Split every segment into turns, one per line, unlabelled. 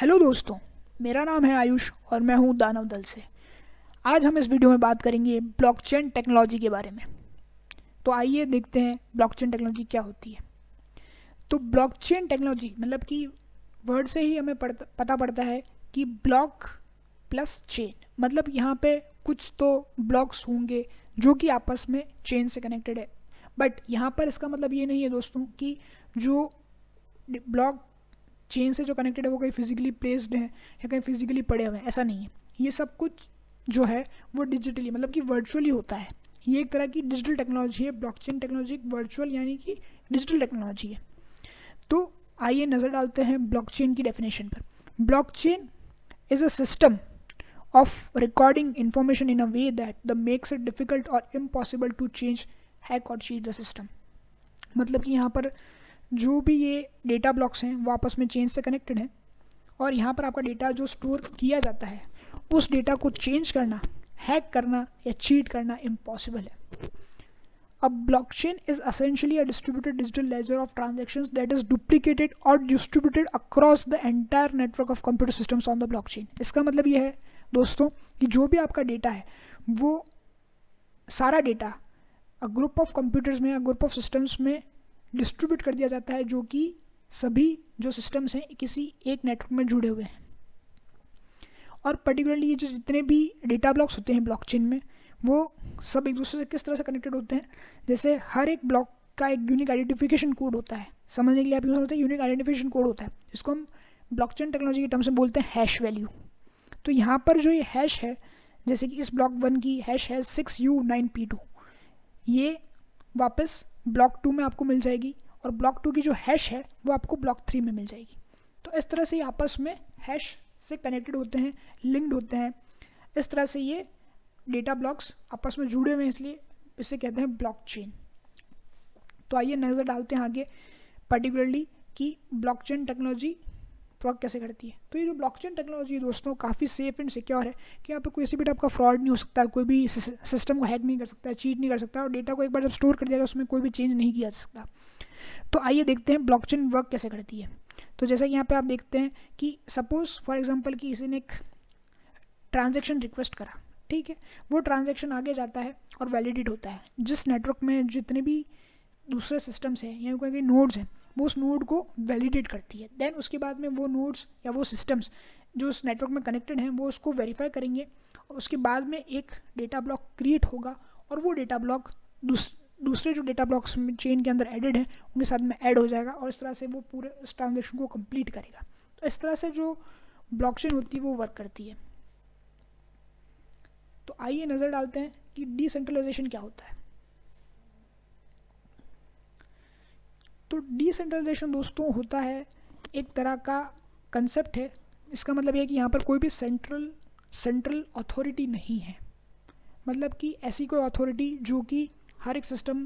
Hello दोस्तों, मेरा नाम है आयुष और मैं हूँ दानव दल से। आज हम इस वीडियो में बात करेंगे ब्लॉकचेन टेक्नोलॉजी के बारे में। तो आइए देखते हैं ब्लॉकचेन टेक्नोलॉजी क्या होती है। तो ब्लॉकचेन टेक्नोलॉजी मतलब कि वर्ड से ही हमें पता पड़ता है कि ब्लॉक प्लस चेन, मतलब यहाँ पे कुछ तो ब्लॉक्स होंगे जो कि आपस में चेन से कनेक्टेड है। बट यहाँ पर इसका मतलब ये नहीं है दोस्तों कि जो ब्लॉक चेन से जो कनेक्टेड है वो कहीं फिजिकली प्लेस्ड है या कहीं फिजिकली पड़े हुए हैं, ऐसा नहीं है। ये सब कुछ जो है वो डिजिटली मतलब कि वर्चुअली होता है। ये एक तरह की डिजिटल टेक्नोलॉजी है। ब्लॉकचेन टेक्नोलॉजी वर्चुअल यानी कि डिजिटल टेक्नोलॉजी है। तो आइए नज़र डालते हैं ब्लॉकचेन की डेफिनेशन पर। Blockchain is a system of recording information in a way that the makes it difficult और इम्पॉसिबल टू चेंज, हैक और चीट द सिस्टम। मतलब कि यहाँ पर जो भी ये डेटा ब्लॉक्स हैं वो आपस में चेन से कनेक्टेड हैं और यहाँ पर आपका डेटा जो स्टोर किया जाता है उस डेटा को चेंज करना, हैक करना या चीट करना इम्पॉसिबल है। अब blockchain is essentially a distributed digital ledger of transactions that is duplicated और distributed across the entire network of computer systems on the blockchain. इसका मतलब ये है दोस्तों कि जो भी आपका डेटा है वो सारा डेटा ग्रुप ऑफ कंप्यूटर्स में या ग्रुप ऑफ सिस्टम्स में डिस्ट्रीब्यूट कर दिया जाता है, जो कि सभी जो सिस्टम्स हैं किसी एक नेटवर्क में जुड़े हुए हैं। और पर्टिकुलरली ये जो जितने भी डेटा ब्लॉक्स होते हैं ब्लॉकचेन में वो सब एक दूसरे से किस तरह से कनेक्टेड होते हैं। जैसे हर एक ब्लॉक का एक यूनिक आइडेंटिफिकेशन कोड होता है। समझने के लिए आप यूज होते हैं यूनिक आइडेंटिफिकेशन कोड होता है, इसको हम ब्लॉकचेन टेक्नोलॉजी के टर्म से बोलते हैं हैश वैल्यू। तो यहाँ पर जो ये हैश है, जैसे कि इस ब्लॉक 1 की हैश है 6U9P2, ये वापस ब्लॉक 2 में आपको मिल जाएगी और ब्लॉक 2 की जो हैश है वो आपको ब्लॉक 3 में मिल जाएगी। तो इस तरह से ये आपस में हैश से कनेक्टेड होते हैं, लिंक्ड होते हैं। इस तरह से ये डेटा ब्लॉक्स आपस में जुड़े हुए हैं, इसलिए इसे कहते हैं ब्लॉकचेन। तो आइए नज़र डालते हैं आगे पर्टिकुलरली कि ब्लॉकचेन टेक्नोलॉजी वर्क कैसे करती है। तो ये जो ब्लॉकचेन टेक्नोलॉजी है दोस्तों काफ़ी सेफ एंड सिक्योर है कि यहाँ पर किसी भी टाइप का फ्रॉड नहीं हो सकता, कोई भी सिस्टम को हैक नहीं कर सकता, चीट नहीं कर सकता और डेटा को एक बार जब स्टोर कर दिया जाएगा उसमें कोई भी चेंज नहीं किया जा सकता। तो आइए देखते हैं ब्लॉकचेन वर्क कैसे करती है। तो जैसा कि यहाँ पे आप देखते हैं कि सपोज फॉर एग्जांपल कि किसी ने एक ट्रांजैक्शन रिक्वेस्ट करा, ठीक है, वो ट्रांजैक्शन आगे जाता है और वैलिडेट होता है। जिस नेटवर्क में जितने भी दूसरे सिस्टम्स हैं या कोई नोड्स हैं वो उस नोड को वैलिडेट करती है। देन उसके बाद में वो नोड्स या वो सिस्टम्स जो उस नेटवर्क में कनेक्टेड हैं वो उसको वेरीफाई करेंगे और उसके बाद में एक डेटा ब्लॉक क्रिएट होगा और वो डेटा ब्लॉक दूसरे जो डेटा ब्लॉक्स चेन के अंदर एडेड है उनके साथ में ऐड हो जाएगा और इस तरह से वो पूरे उस ट्रांजेक्शन को कंप्लीट करेगा। तो इस तरह से जो ब्लॉकचेन होती है वो वर्क करती है। तो आइए नज़र डालते हैं कि डिसेंट्रलाइजेशन क्या होता है। तो डिसेंट्रलाइजेशन दोस्तों होता है एक तरह का कंसेप्ट है। इसका मतलब है कि यहाँ पर कोई भी सेंट्रल अथॉरिटी नहीं है, मतलब कि ऐसी कोई अथॉरिटी जो कि हर एक सिस्टम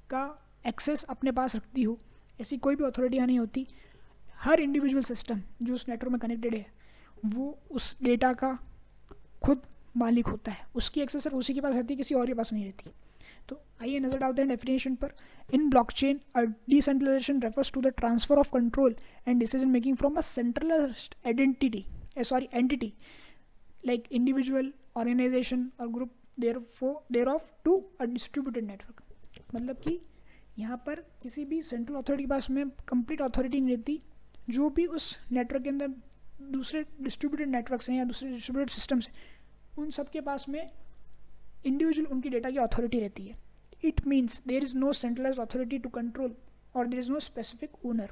का एक्सेस अपने पास रखती हो, ऐसी कोई भी अथॉरिटी यहाँ नहीं होती। हर इंडिविजुअल सिस्टम जो उस नेटवर्क में कनेक्टेड है वो उस डेटा का खुद मालिक होता है, उसकी एक्सेस सिर्फ उसी के पास रहती है, किसी और के पास नहीं रहती। तो आइए नज़र डालते हैं डेफिनेशन पर। In blockchain decentralisation refers to the transfer of control and decision making from a centralised entity like individual, organisation और group thereof to a distributed network. मतलब कि यहाँ पर किसी भी सेंट्रल अथॉरिटी के पास में कंप्लीट अथॉरिटी नहीं रहती। जो भी उस नेटवर्क के अंदर दूसरे डिस्ट्रीब्यूटेड नेटवर्क्स हैं या दूसरे डिस्ट्रीब्यूटेड सिस्टम्स हैं उन सब के पास में इंडिविजुअल उनकी डेटा की अथॉरिटी रहती है। It means there is no centralized authority to control और there is no specific owner.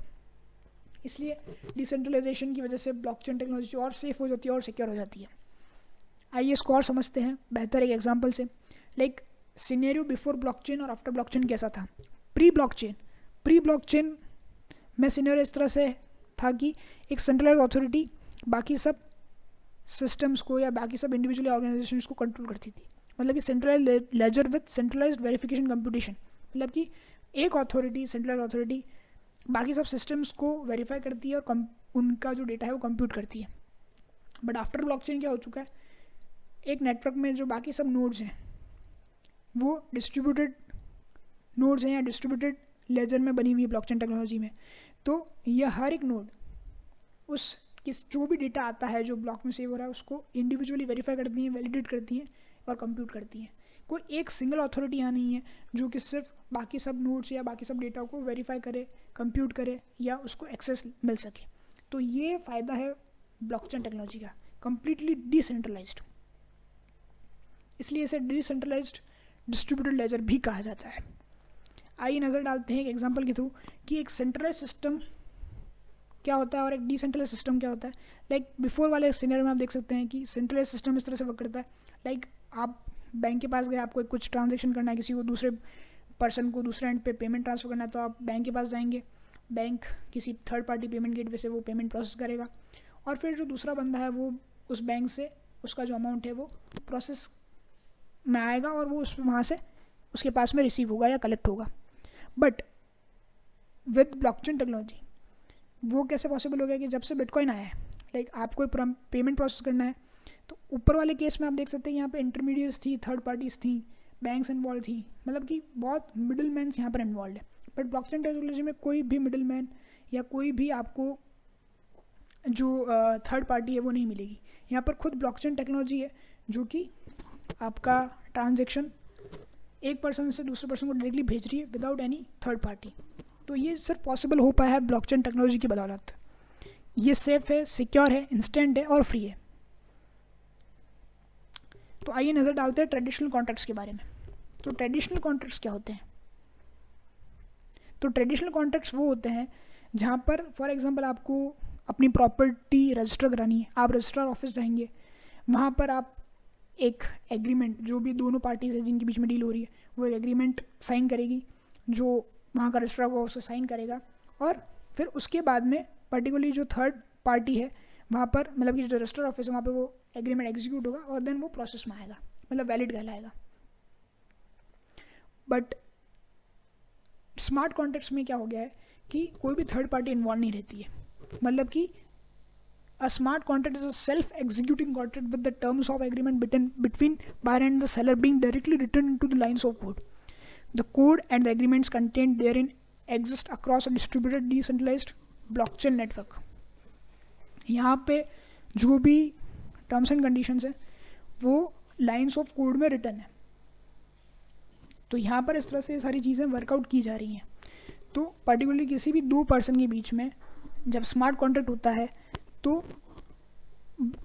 इसलिए डिसेंट्रलाइजेशन की वजह से ब्लॉकचेन टेक्नोलॉजी और सेफ हो जाती है और सिक्योर हो जाती है। आइए इसको और समझते हैं बेहतर एक एग्जांपल से। लाइक सिनेरियो बिफोर ब्लॉकचेन और आफ्टर ब्लॉकचेन कैसा था। प्री ब्लॉकचेन में सिनेरियो इस तरह से था कि एक सेंट्रलाइज्ड अथॉरिटी बाकी सब सिस्टम्स को या बाकी सब इंडिविजुअल ऑर्गेनाइजेशंस को कंट्रोल करती थी। मतलब कि centralized ledger with centralized verification computation, मतलब कि एक अथॉरिटी, सेंट्रलाइज्ड अथॉरिटी बाकी सब सिस्टम्स को वेरीफाई करती है और उनका जो डेटा है वो कंप्यूट करती है। बट आफ्टर ब्लॉकचेन क्या हो चुका है, एक नेटवर्क में जो बाकी सब नोड्स हैं वो डिस्ट्रीब्यूटेड नोड्स हैं या डिस्ट्रीब्यूटेड लेजर में बनी हुई है ब्लॉकचेन टेक्नोलॉजी में। तो यह हर एक नोड उस किस जो भी डेटा आता है जो ब्लॉक में सेव हो रहा है उसको इंडिविजुअली वेरीफाई करती हैं, वैलिडेट करती हैं और कंप्यूट करती हैं। कोई एक सिंगल अथॉरिटी यहाँ नहीं है जो कि सिर्फ बाकी सब नोड्स या बाकी सब डेटा को वेरीफाई करे, कंप्यूट करे या उसको एक्सेस मिल सके। तो ये फ़ायदा है ब्लॉकचेन टेक्नोलॉजी का, कंप्लीटली डिसेंट्रलाइज्ड, इसलिए इसे डिसेंट्रलाइज्ड डिस्ट्रीब्यूटेड लेजर भी कहा जाता है। आइए नज़र डालते हैं एक एग्जांपल के थ्रू कि एक सेंट्रलाइज सिस्टम क्या होता है और एक डिसेंट्रलाइज सिस्टम क्या होता है। लाइक बिफोर वाले सिनेरियो में आप देख सकते हैं कि सेंट्रलाइज सिस्टम इस तरह से वर्क करता है। लाइक आप बैंक के पास गए, आपको कुछ ट्रांजेक्शन करना है, किसी को दूसरे पर्सन को दूसरे एंड पे पेमेंट ट्रांसफर करना है, तो आप बैंक के पास जाएंगे, बैंक किसी थर्ड पार्टी पेमेंट गेटवे से वो पेमेंट प्रोसेस करेगा और फिर जो दूसरा बंदा है वो उस बैंक से उसका जो अमाउंट है वो प्रोसेस में आएगा और वो उस वहाँ से उसके पास में रिसीव होगा या कलेक्ट होगा। बट विद ब्लॉकचेन टेक्नोलॉजी वो कैसे पॉसिबल हो गया कि जब से बिटकॉइन आया है, लाइक आपको पेमेंट प्रोसेस करना है तो ऊपर वाले केस में आप देख सकते हैं यहाँ पे इंटरमीडिएट्स थी, थर्ड पार्टीज थी, बैंक्स इन्वॉल्व थी, मतलब कि बहुत मिडिल मैन यहाँ पर इन्वॉल्व है। बट ब्लॉकचेन टेक्नोलॉजी में कोई भी मिडिल मैन या कोई भी आपको जो थर्ड पार्टी है वो नहीं मिलेगी। यहाँ पर खुद ब्लॉकचेन टेक्नोलॉजी है जो कि आपका ट्रांजेक्शन एक पर्सन से दूसरे पर्सन को डायरेक्टली भेज रही है विदाउट एनी थर्ड पार्टी। तो ये सिर्फ पॉसिबल हो पाया है ब्लॉकचेन टेक्नोलॉजी की बदौलत। ये सेफ है, सिक्योर है, इंस्टेंट है और फ्री है। तो आइए नज़र डालते हैं ट्रेडिशनल कॉन्ट्रैक्ट्स के बारे में। तो ट्रेडिशनल कॉन्ट्रैक्ट्स क्या होते हैं? तो ट्रेडिशनल कॉन्ट्रैक्ट्स वो होते हैं जहाँ पर फॉर एग्जांपल आपको अपनी प्रॉपर्टी रजिस्टर करानी है, आप रजिस्ट्रार ऑफिस जाएंगे, वहाँ पर आप एक एग्रीमेंट, जो भी दोनों पार्टीज है जिनके बीच में डील हो रही है वो एग्रीमेंट साइन करेगी, जो वहाँ का रजिस्ट्रार होगा उसे साइन करेगा और फिर उसके बाद में पर्टिकुलरली जो थर्ड पार्टी है वहाँ पर, मतलब कि जो रजिस्ट्रार ऑफिस है वहाँ पे वो एग्रीमेंट एग्जीक्यूट होगा और देन वो प्रोसेस में आएगा, मतलब वैलिड कहलाएगा। बट स्मार्ट कॉन्ट्रैक्ट्स में क्या हो गया है कि कोई भी थर्ड पार्टी इन्वॉल्व नहीं रहती है, मतलब कि a smart contract is a self-executing contract with the terms of agreement between buyer and the seller being directly written into the lines of code. The code and the agreements contained therein exist across a distributed decentralized blockchain network. यहाँ पे जो भी terms and conditions है वो lines of code में return है। तो यहाँ पर इस तरह से सारी चीज़ें वर्कआउट की जा रही हैं। तो पर्टिकुलरली किसी भी दो पर्सन के बीच में जब स्मार्ट कॉन्ट्रैक्ट होता है तो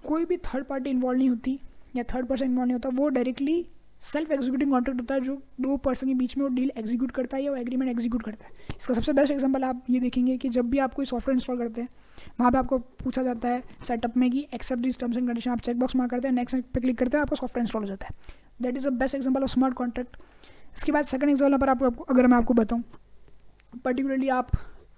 कोई भी थर्ड पार्टी इन्वॉल्व नहीं होती या थर्ड पर्सन इन्वॉल्व नहीं होता, वो डायरेक्टली सेल्फ एग्जीक्यूटिंग कॉन्ट्रैक्ट होता है जो दो पर्सन के बीच में वो डील एग्जीक्यूट करता है या वो एग्रीमेंट एग्जीक्यूट करता है। इसका सबसे बेस्ट एग्जांपल आप ये देखेंगे कि जब भी आप कोई सॉफ्टवेयर इंस्टॉल करते हैं वहाँ पे आपको पूछा जाता है सेटअप में कि accept this terms and condition, आप चेकबॉक्स मार्क करते हैं, नेक्स्ट पे क्लिक करते हैं, आपका सॉफ्टवेयर इंस्टॉल हो जाता है। That is the best example of smart contract. इसके बाद सेकंड एग्जाम्पल पर आपको अगर मैं आपको बताऊँ, पर्टिकुलरली आप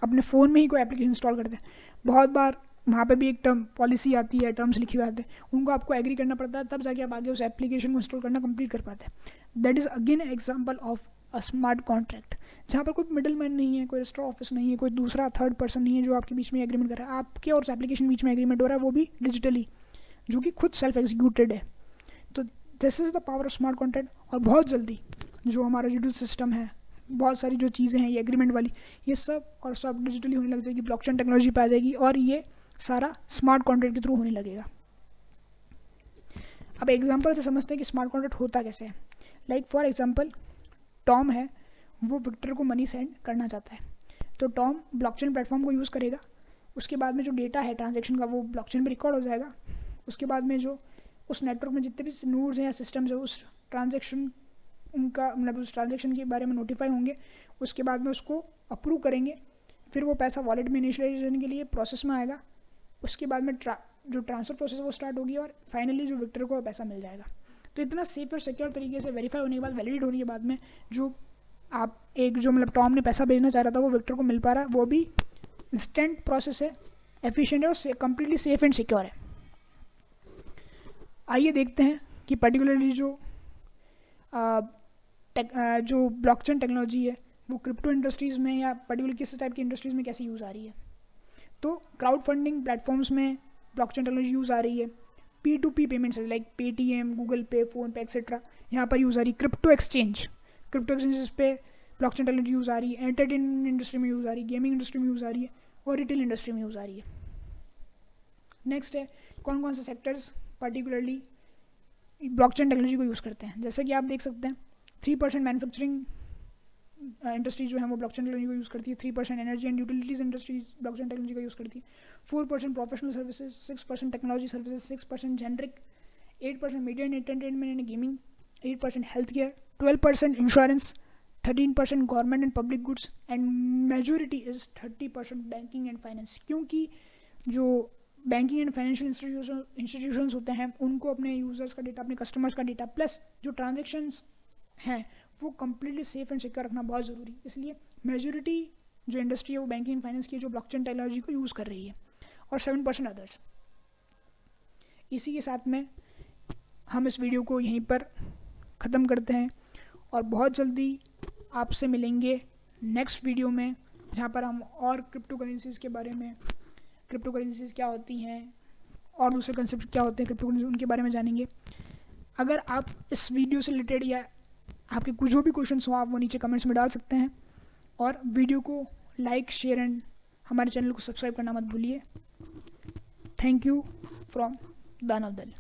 अपने फ़ोन में ही कोई एप्लीकेशन इंस्टॉल करते हैं, बहुत बार वहाँ पे भी एक टर्म पॉलिसी आती है, टर्म्स लिखे हुए आते हैं, उनको आपको एग्री करना पड़ता है, तब जाके आप आगे उस एप्लीकेशन को इंस्टॉल करना कंप्लीट कर पाते हैं। That is again example of a smart contract, जहाँ पर कोई मिडिल मैन नहीं है, कोई रजिस्टर ऑफिस नहीं है, कोई दूसरा थर्ड पर्सन नहीं है जो आपके बीच में एग्रीमेंट कर रहा है, आपके और उस एप्लीकेशन बीच में एग्रीमेंट हो रहा है, वो भी डिजिटली, जो कि खुद सेल्फ एग्जीक्यूटेड है। तो this is the power of smart contract. और बहुत जल्दी जो हमारा जुडिशल सिस्टम है, बहुत सारी जो चीज़ें हैं ये एग्रीमेंट वाली, ये सब और सब डिजिटली होने लग जाएगी, ब्लॉकचेन टेक्नोलॉजी पे आ जाएगी और ये सारा स्मार्ट कॉन्ट्रैक्ट के थ्रू होने लगेगा। अब एग्जांपल से समझते हैं कि स्मार्ट कॉन्ट्रैक्ट होता कैसे है। लाइक फॉर एग्जांपल टॉम है, वो विक्टर को मनी सेंड करना चाहता है, तो टॉम ब्लॉकचेन प्लेटफॉर्म को यूज़ करेगा, उसके बाद में जो डेटा है ट्रांजैक्शन का वो ब्लॉकचेन पे रिकॉर्ड हो जाएगा, उसके बाद में जो उस नेटवर्क में जितने भी नोड्स हैं या सिस्टम्स है उस ट्रांजैक्शन उनका मतलब उस ट्रांजैक्शन के बारे में नोटिफाई होंगे, उसके बाद में उसको अप्रूव करेंगे, फिर वो पैसा वॉलेट में इनिशियलाइजेशन के लिए प्रोसेस में आएगा, उसके बाद में जो ट्रांसफ़र प्रोसेस वो स्टार्ट होगी और फाइनली जो विक्टर को पैसा मिल जाएगा। तो इतना सेफ और सिक्योर तरीके से वेरीफाई होने के बाद, वैलिडेट होने के बाद में जो आप एक जो मतलब टॉम ने पैसा भेजना चाह रहा था वो विक्टर को मिल पा रहा है, वो भी इंस्टेंट प्रोसेस है, एफिशिएंट है और कम्प्लीटली सेफ एंड सिक्योर है। आइए देखते हैं कि पर्टिकुलरली जो ब्लॉकचेन टेक्नोलॉजी है वो क्रिप्टो इंडस्ट्रीज़ में या पर्टिकुलर किस टाइप की इंडस्ट्रीज़ में कैसे यूज़ आ रही है। तो क्राउड फंडिंग प्लेटफॉर्म्स में ब्लॉकचेन टेक्नोलॉजी यूज़ आ रही है, P2P payments like Paytm, Google पे, फ़ोनपे एक्सेट्रा यहाँ पर यूज़ आ रही है। क्रिप्टो एक्सचेंज पे ब्लॉकचेन टेक्नोलॉजी यूज़ आ रही है, एंटरटेनमेंट इंडस्ट्री में यूज़ आ रही है, गेमिंग इंडस्ट्री में यूज़ आ रही है और रिटेल इंडस्ट्री में यूज़ आ रही है। नेक्स्ट है कौन कौन से सेक्टर्स पर्टिकुलरली ब्लॉकचेन टेक्नोलॉजी को यूज़ करते हैं। जैसे कि आप देख सकते हैं 3% मैन्युफैक्चरिंग इंडस्ट्री जो है वो ब्लॉकचेन टेक्नोलॉजी को यूज़ करती है, 3% energy and utilities industry blockchain technology का यूज़ करती है, 4% professional services, 6% technology services, 6% generic, 8% media and entertainment and gaming, 8% health care, 12% insurance, 13% government and public goods and majority is 30% banking and finance. क्योंकि जो banking and financial institutions होते हैं उनको अपने users का डेटा, अपने कस्टमर्स का डेटा प्लस जो ट्रांजेक्शन्स हैं वो कम्प्लीटली सेफ एंड सिक्योर रखना बहुत ज़रूरी है। इसलिए मेजोरिटी जो इंडस्ट्री है वो बैंकिंग एंड फाइनेंस की जो ब्लॉकचेन टेक्नोलॉजी को यूज़ कर रही है और 7% अदर्स। इसी के साथ में हम इस वीडियो को यहीं पर ख़त्म करते हैं और बहुत जल्दी आपसे मिलेंगे नेक्स्ट वीडियो में, जहाँ पर हम और क्रिप्टो करेंसीज़ के बारे में, क्रिप्टो करेंसीज़ क्या होती हैं और दूसरे कंसेप्ट क्या होते हैं क्रिप्टो करेंसी, उनके बारे में जानेंगे। अगर आप इस वीडियो से रिलेटेड या आपके कुछ जो भी क्वेश्चंस हो आप वो नीचे कमेंट्स में डाल सकते हैं और वीडियो को लाइक, शेयर एंड हमारे चैनल को सब्सक्राइब करना मत भूलिए। थैंक यू फ्रॉम दानव दल।